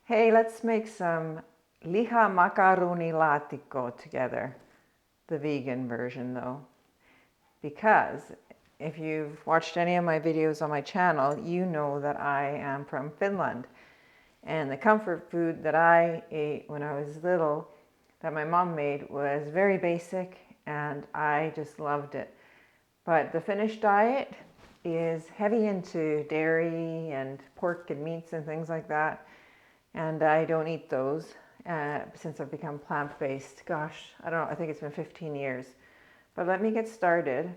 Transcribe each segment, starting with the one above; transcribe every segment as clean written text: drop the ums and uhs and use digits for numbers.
Hey, let's make some lihamakaronilaatikko together, the vegan version though, because if you've watched any of my videos on my channel, you know that I am from Finland, and the comfort food that I ate when I was little that my mom made was very basic and I just loved it. But the Finnish diet is heavy into dairy and pork and meats and things like that. And I don't eat those since I've become plant-based. Gosh, I don't know, I think it's been 15 years. But let me get started.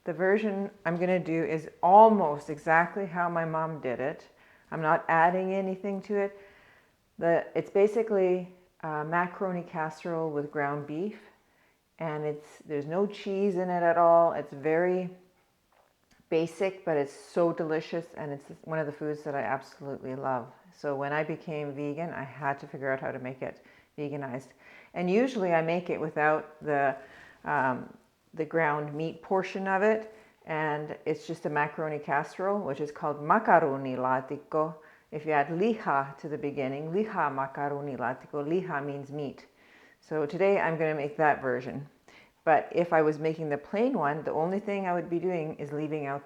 The version I'm going to do is almost exactly how my mom did it. I'm not adding anything to it. It's basically macaroni casserole with ground beef. And there's no cheese in it at all. It's very basic, but it's so delicious, and it's one of the foods that I absolutely love. So when I became vegan, I had to figure out how to make it veganized. And usually I make it without the ground meat portion of it, and it's just a macaroni casserole, which is called Makaronilaatikko. If you add liha to the beginning, lihamakaronilaatikko, liha means meat. So today I'm going to make that version. But if I was making the plain one, the only thing I would be doing is leaving out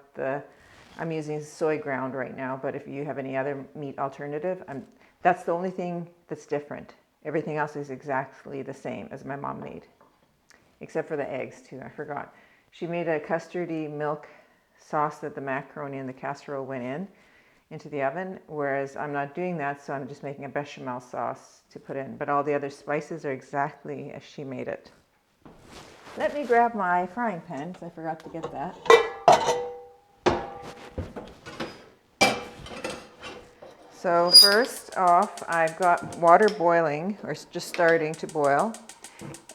I'm using soy ground right now, but if you have any other meat alternative, that's the only thing that's different. Everything else is exactly the same as my mom made, except for the eggs too, I forgot. She made a custardy milk sauce that the macaroni and the casserole went into the oven, whereas I'm not doing that, so I'm just making a béchamel sauce to put in. But all the other spices are exactly as she made it. Let me grab my frying pan, because I forgot to get that. So first off, I've got water boiling, or just starting to boil.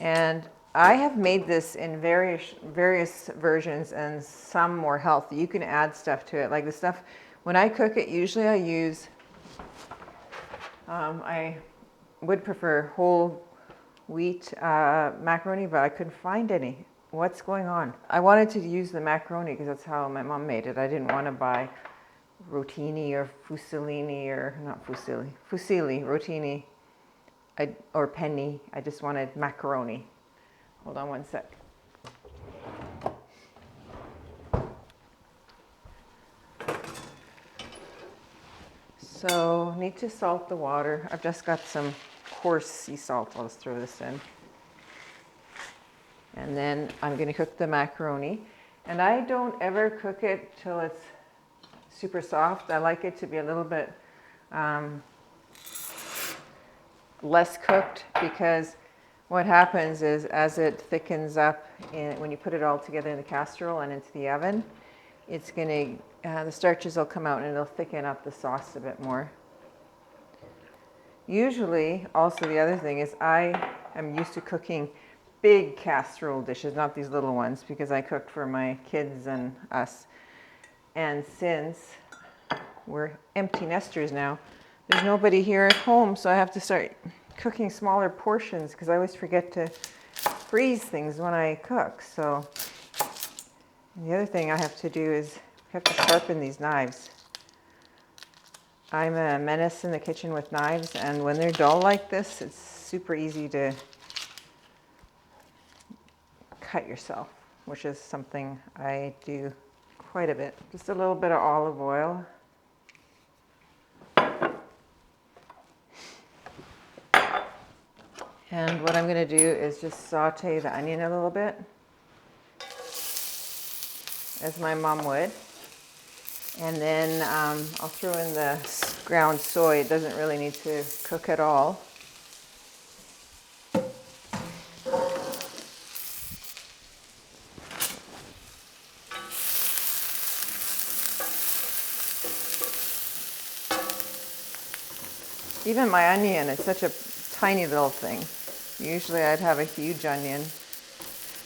And I have made this in various versions, and some more healthy. You can add stuff to it, like the stuff, when I cook it, usually I use, I would prefer whole wheat macaroni, but I couldn't find any. What's going on? I wanted to use the macaroni because that's how my mom made it. I didn't want to buy rotini or fusilini, or not fusilli, rotini, or penny. I just wanted macaroni. Hold on one sec. So need to salt the water. I've just got some coarse sea salt. I'll just throw this in. And then I'm going to cook the macaroni. And I don't ever cook it till it's super soft. I like it to be a little bit less cooked, because what happens is as it thickens up, when you put it all together in the casserole and into the oven, it's going to, the starches will come out and it'll thicken up the sauce a bit more. Usually, also the other thing is I am used to cooking big casserole dishes, not these little ones, because I cooked for my kids and us. And since we're empty nesters now, there's nobody here at home, so I have to start cooking smaller portions because I always forget to freeze things when I cook. So the other thing I have to do is I have to sharpen these knives. I'm a menace in the kitchen with knives, and when they're dull like this, it's super easy to cut yourself, which is something I do quite a bit. Just a little bit of olive oil. And what I'm going to do is just saute the onion a little bit, as my mom would. And then I'll throw in the ground soy. It doesn't really need to cook at all. Even my onion, it's such a tiny little thing. Usually I'd have a huge onion.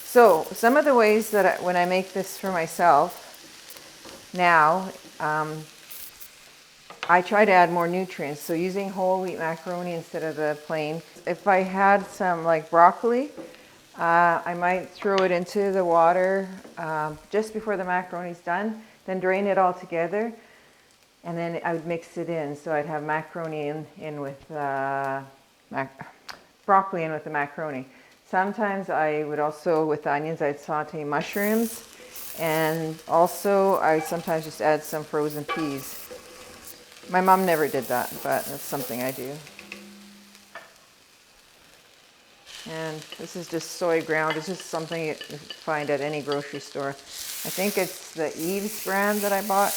So some of the ways that when I make this for myself now, I try to add more nutrients. So using whole wheat macaroni instead of the plain. If I had some like broccoli, I might throw it into the water just before the macaroni's done, then drain it all together. and then I would mix it in. So I'd have macaroni in with broccoli in with the macaroni. Sometimes I would also, with the onions, I'd saute mushrooms, and also I sometimes just add some frozen peas. My mom never did that, but that's something I do. And this is just soy ground. It's just something you find at any grocery store. I think it's the Eve's brand that I bought.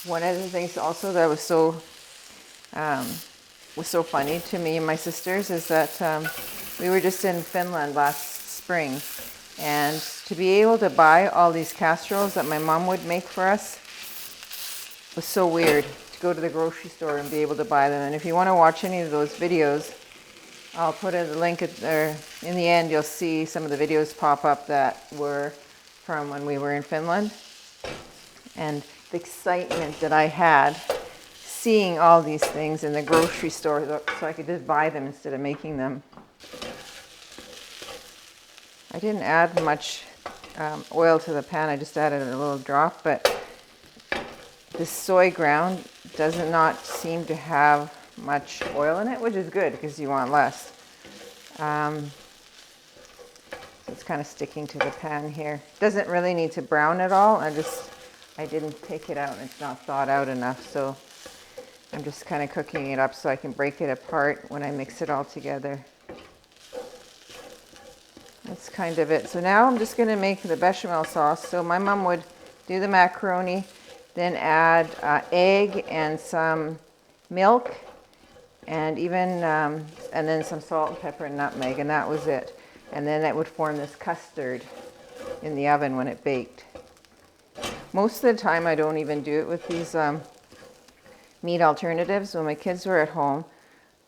One of the things also that was so funny to me and my sisters is that we were just in Finland last spring, and to be able to buy all these casseroles that my mom would make for us was so weird, to go to the grocery store and be able to buy them. And if you want to watch any of those videos, I'll put a link there. In the end, you'll see some of the videos pop up that were from when we were in Finland. And the excitement that I had seeing all these things in the grocery store, so I could just buy them instead of making them. I didn't add much oil to the pan. I just added a little drop, but this soy ground does not seem to have much oil in it, which is good because you want less. So it's kind of sticking to the pan here. Doesn't really need to brown at all. I didn't take it out, and it's not thawed out enough, so I'm just kind of cooking it up so I can break it apart when I mix it all together. That's kind of it. So now I'm just going to make the bechamel sauce. So my mom would do the macaroni, then add egg and some milk, and even and then some salt and pepper and nutmeg, and that was it. And then it would form this custard in the oven when it baked. Most of the time I don't even do it with these meat alternatives. When my kids were at home,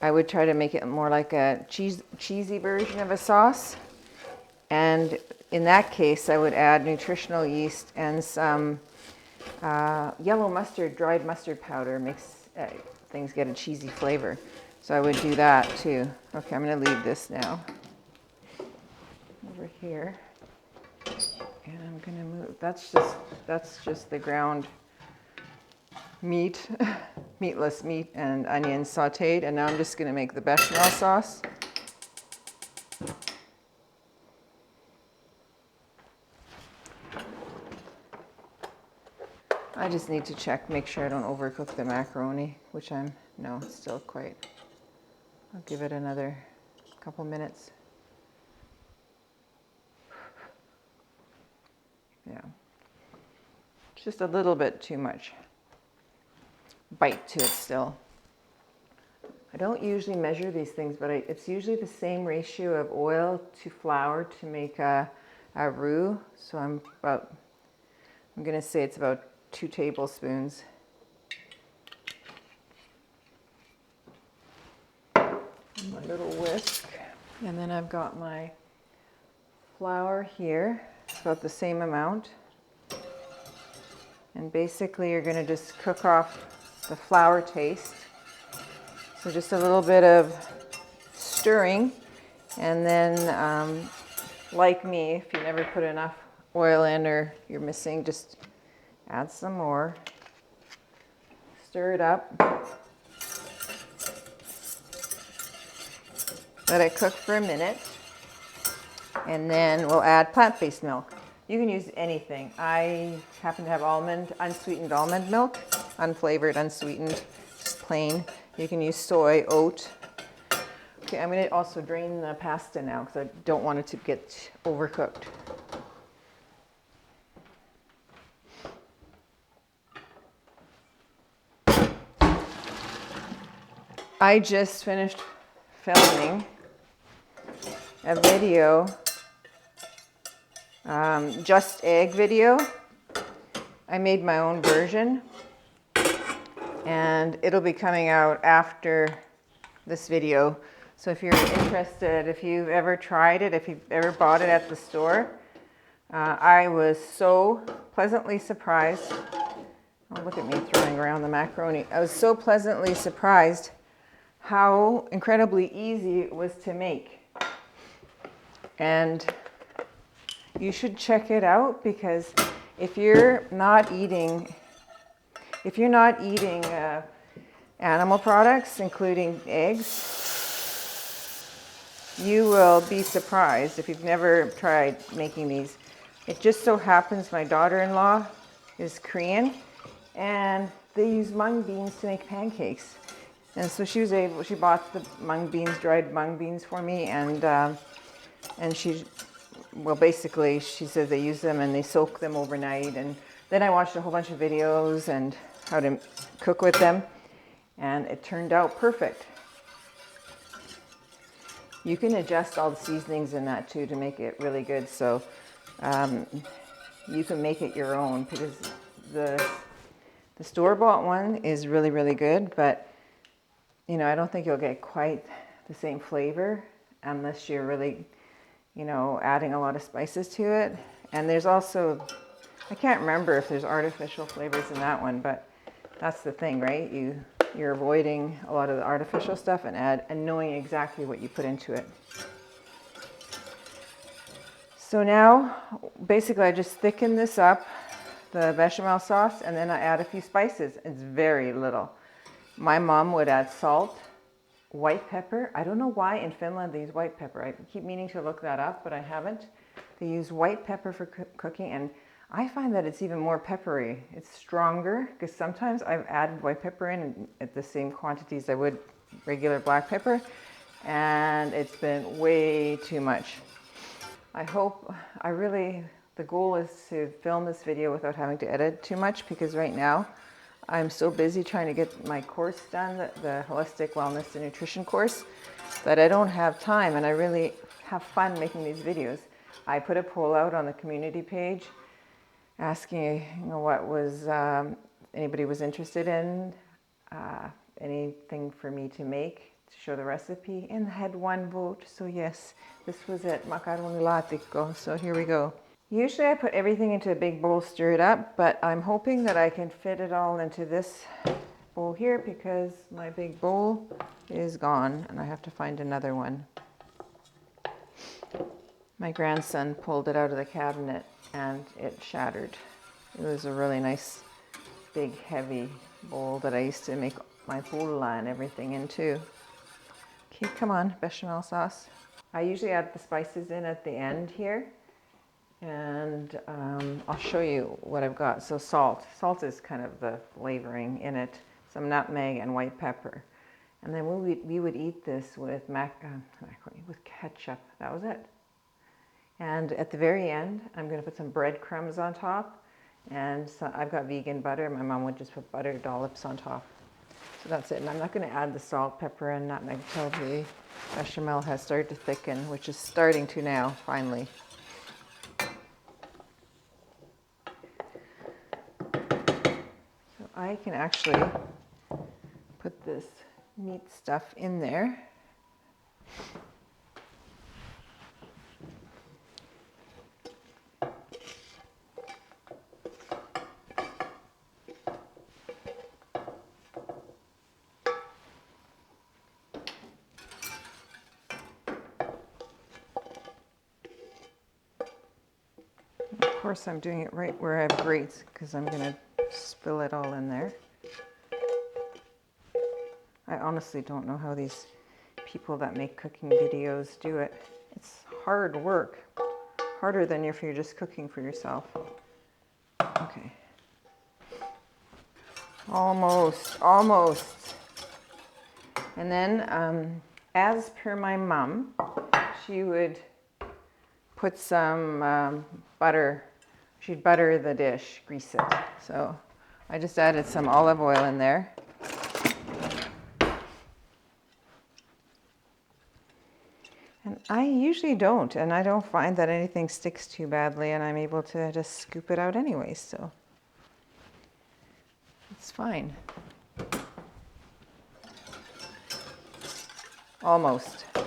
I would try to make it more like a cheesy version of a sauce. And in that case, I would add nutritional yeast and some yellow mustard, dried mustard powder. Makes things get a cheesy flavor. So I would do that too. Okay, I'm going to leave this now over here. And I'm going to move, that's just the ground meat, meatless meat and onions sauteed. And now I'm just going to make the bechamel sauce. I just need to check, make sure I don't overcook the macaroni, which no, it's still quite. I'll give it another couple minutes. Yeah, just a little bit too much bite to it still. I don't usually measure these things, but it's usually the same ratio of oil to flour to make a roux. So I'm going to say it's about 2 tablespoons. And my little whisk. And then I've got my flour here. It's about the same amount. And basically you're going to just cook off the flour taste. So just a little bit of stirring. And then like me, if you never put enough oil in or you're missing, just add some more. Stir it up. Let it cook for a minute. And then we'll add plant-based milk. You can use anything. I happen to have unsweetened almond milk, unflavored, unsweetened, just plain. You can use soy, oat. Okay, I'm going to also drain the pasta now because I don't want it to get overcooked. I just finished filming a video, just egg video. I made my own version, and it'll be coming out after this video. So if you're interested, if you've ever tried it, if you've ever bought it at the store, I was so pleasantly surprised. Oh, look at me throwing around the macaroni. I was so pleasantly surprised how incredibly easy it was to make. And you should check it out, because if you're not eating animal products, including eggs, you will be surprised if you've never tried making these. It just so happens my daughter-in-law is Korean, and they use mung beans to make pancakes. And so she bought the mung beans, dried mung beans for me, and basically she says they use them and they soak them overnight. And then I watched a whole bunch of videos and how to cook with them, and it turned out perfect. You can adjust all the seasonings in that too to make it really good. So you can make it your own, because the store-bought one is really, really good, but I don't think you'll get quite the same flavor unless you're really, adding a lot of spices to it. And there's also, I can't remember if there's artificial flavors in that one, but that's the thing, right? You're avoiding a lot of the artificial stuff and knowing exactly what you put into it. So now, basically, I just thicken this up, the bechamel sauce, and then I add a few spices. It's very little. My mom would add salt, white pepper. I don't know why in Finland they use white pepper. I keep meaning to look that up, but I haven't. They use white pepper for cooking, and I find that it's even more peppery. It's stronger, because sometimes I've added white pepper in at the same quantities I would regular black pepper, and it's been way too much. The goal is to film this video without having to edit too much, because right now I'm so busy trying to get my course done, the Holistic Wellness and Nutrition course, that I don't have time, and I really have fun making these videos. I put a poll out on the community page asking what was anybody was interested in, anything for me to make to show the recipe, and had one vote. So yes, this was it, Makaronilaatikko. So here we go. Usually I put everything into a big bowl, stir it up, but I'm hoping that I can fit it all into this bowl here, because my big bowl is gone and I have to find another one. My grandson pulled it out of the cabinet and it shattered. It was a really nice, big, heavy bowl that I used to make my pulla and everything into. Okay, come on, bechamel sauce. I usually add the spices in at the end here, and I'll show you what I've got. So salt is kind of the flavoring in it, some nutmeg and white pepper. And then we would eat this with macaroni with ketchup. That was it. And at the very end, I'm going to put some breadcrumbs on top, and so I've got vegan butter. My mom would just put butter dollops on top. So that's it. And I'm not going to add the salt, pepper, and nutmeg until the bechamel has started to thicken, which is starting to now, finally. So I can actually put this meat stuff in there. Of course, I'm doing it right where I have grates, because I'm going to spill it all in there. I honestly don't know how these people that make cooking videos do it. It's hard work, harder than if you're just cooking for yourself. Okay. Almost. And then, as per my mom, she would put some butter. She'd butter the dish, grease it. So I just added some olive oil in there. And I usually don't, and I don't find that anything sticks too badly, and I'm able to just scoop it out anyway, so it's fine. Almost. So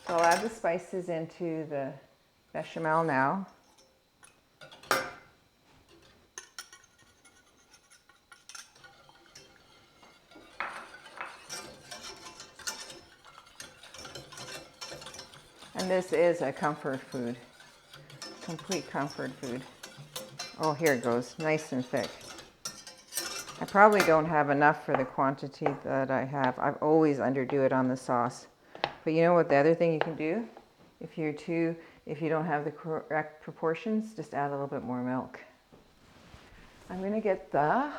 I'll add the spices into the bechamel now. And this is a comfort food, complete comfort food. Oh, here it goes, nice and thick. I probably don't have enough for the quantity that I have. I've always underdo it on the sauce. But you know what, the other thing you can do, if you don't have the correct proportions, just add a little bit more milk. I'm gonna get the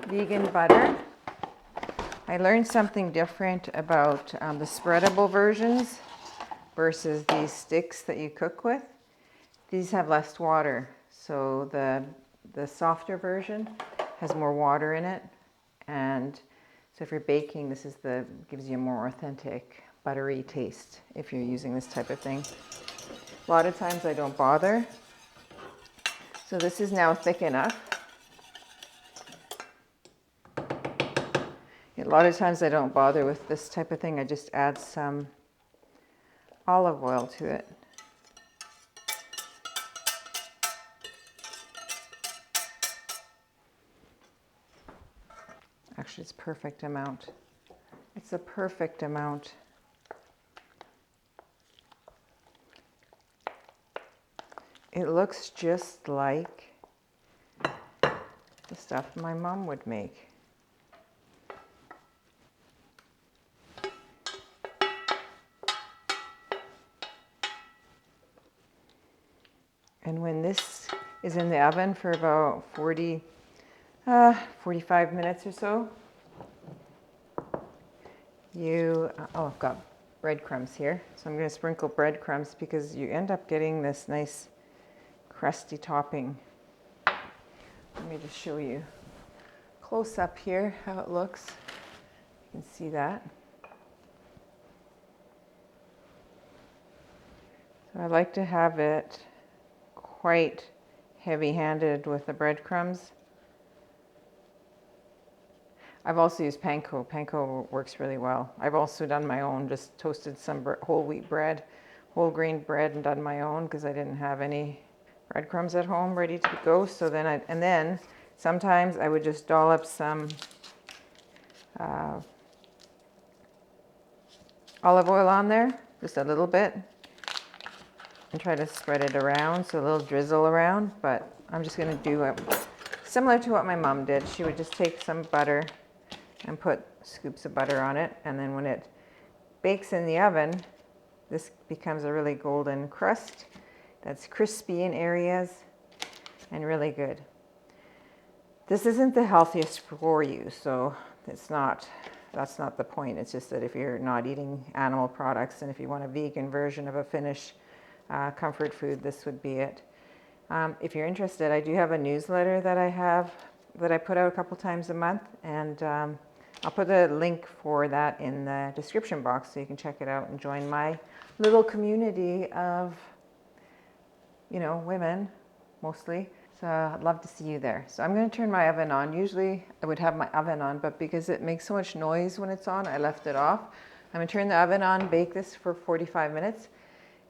vegan butter. I learned something different about the spreadable versions versus these sticks that you cook with. These have less water, so the softer version has more water in it, and so if you're baking, this is gives you a more authentic buttery taste if you're using this type of thing. A lot of times I don't bother, so this is now thick enough. A lot of times I don't bother with this type of thing. I just add some olive oil to it. Actually, it's perfect amount. It's a perfect amount. It looks just like the stuff my mom would make. And when this is in the oven for about 45 minutes or so, I've got breadcrumbs here. So I'm going to sprinkle breadcrumbs because you end up getting this nice crusty topping. Let me just show you close up here how it looks. You can see that. So I like to have it quite heavy-handed with the breadcrumbs. I've also used panko. Panko works really well. I've also done my own, just toasted some whole wheat bread, whole grain bread, and done my own because I didn't have any breadcrumbs at home ready to go. So then sometimes I would just dollop some olive oil on there, just a little bit, and try to spread it around, so a little drizzle around. But I'm just going to do it similar to what my mom did. She would just take some butter and put scoops of butter on it, and then when it bakes in the oven, this becomes a really golden crust that's crispy in areas and really good. This isn't the healthiest for you, so that's not the point. It's just that if you're not eating animal products and if you want a vegan version of a Finnish comfort food, this would be it. If you're interested, I do have a newsletter that I put out a couple times a month, and I'll put a link for that in the description box so you can check it out and join my little community of, women mostly. So I'd love to see you there. So I'm going to turn my oven on. Usually I would have my oven on, but because it makes so much noise when it's on, I left it off. I'm going to turn the oven on, bake this for 45 minutes.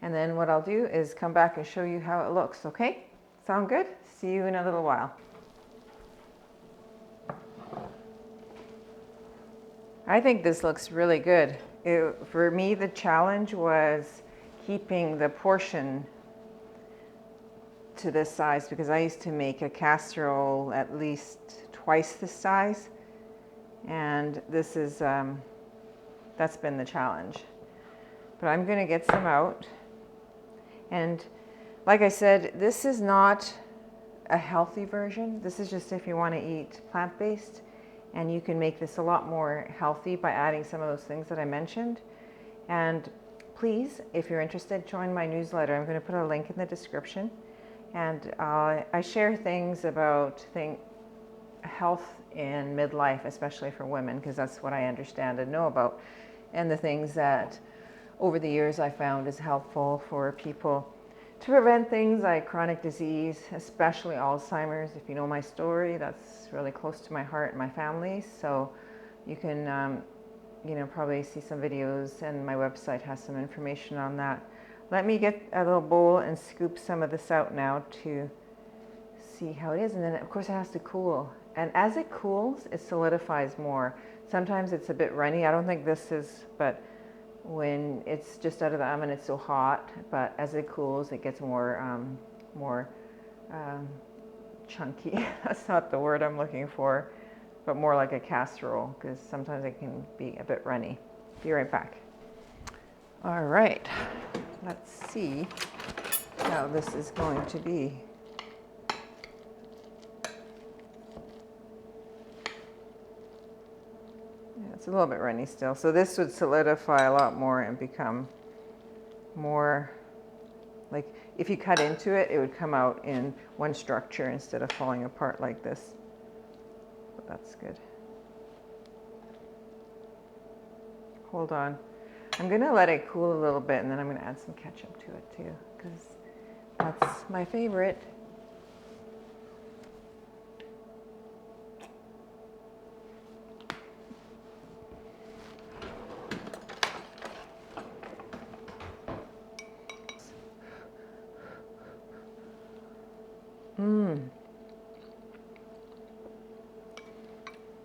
And then what I'll do is come back and show you how it looks, okay? Sound good? See you in a little while. I think this looks really good. For me, the challenge was keeping the portion to this size because I used to make a casserole at least twice this size. And this is, that's been the challenge. But I'm going to get some out. And like I said, this is not a healthy version. This is just if you want to eat plant-based, and you can make this a lot more healthy by adding some of those things that I mentioned. And please, if you're interested, join my newsletter. I'm going to put a link in the description. And I share things about health in midlife, especially for women, because that's what I understand and know about, and the things that over the years I found is helpful for people to prevent things like chronic disease, especially Alzheimer's. If you know my story, that's really close to my heart and my family. So you can, probably see some videos, and my website has some information on that. Let me get a little bowl and scoop some of this out now to see how it is. And then of course it has to cool. And as it cools, it solidifies more. Sometimes it's a bit runny. I don't think this is, but when it's just out of the oven, it's so hot, but as it cools, it gets more chunky. That's not the word I'm looking for, but more like a casserole, because sometimes it can be a bit runny. Be right back. All right, let's see how this is going to be. It's a little bit runny still. So this would solidify a lot more and become more, like if you cut into it, it would come out in one structure instead of falling apart like this. But that's good. Hold on. I'm gonna let it cool a little bit and then I'm gonna add some ketchup to it too, because that's my favorite.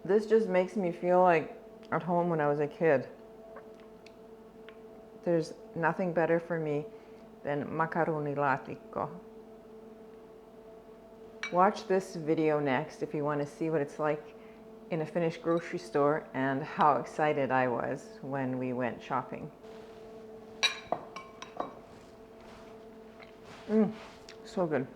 This just makes me feel like at home when I was a kid. There's nothing better for me than Makaronilaatikko. Watch this video next if you want to see what it's like in a Finnish grocery store and how excited I was when we went shopping. So good.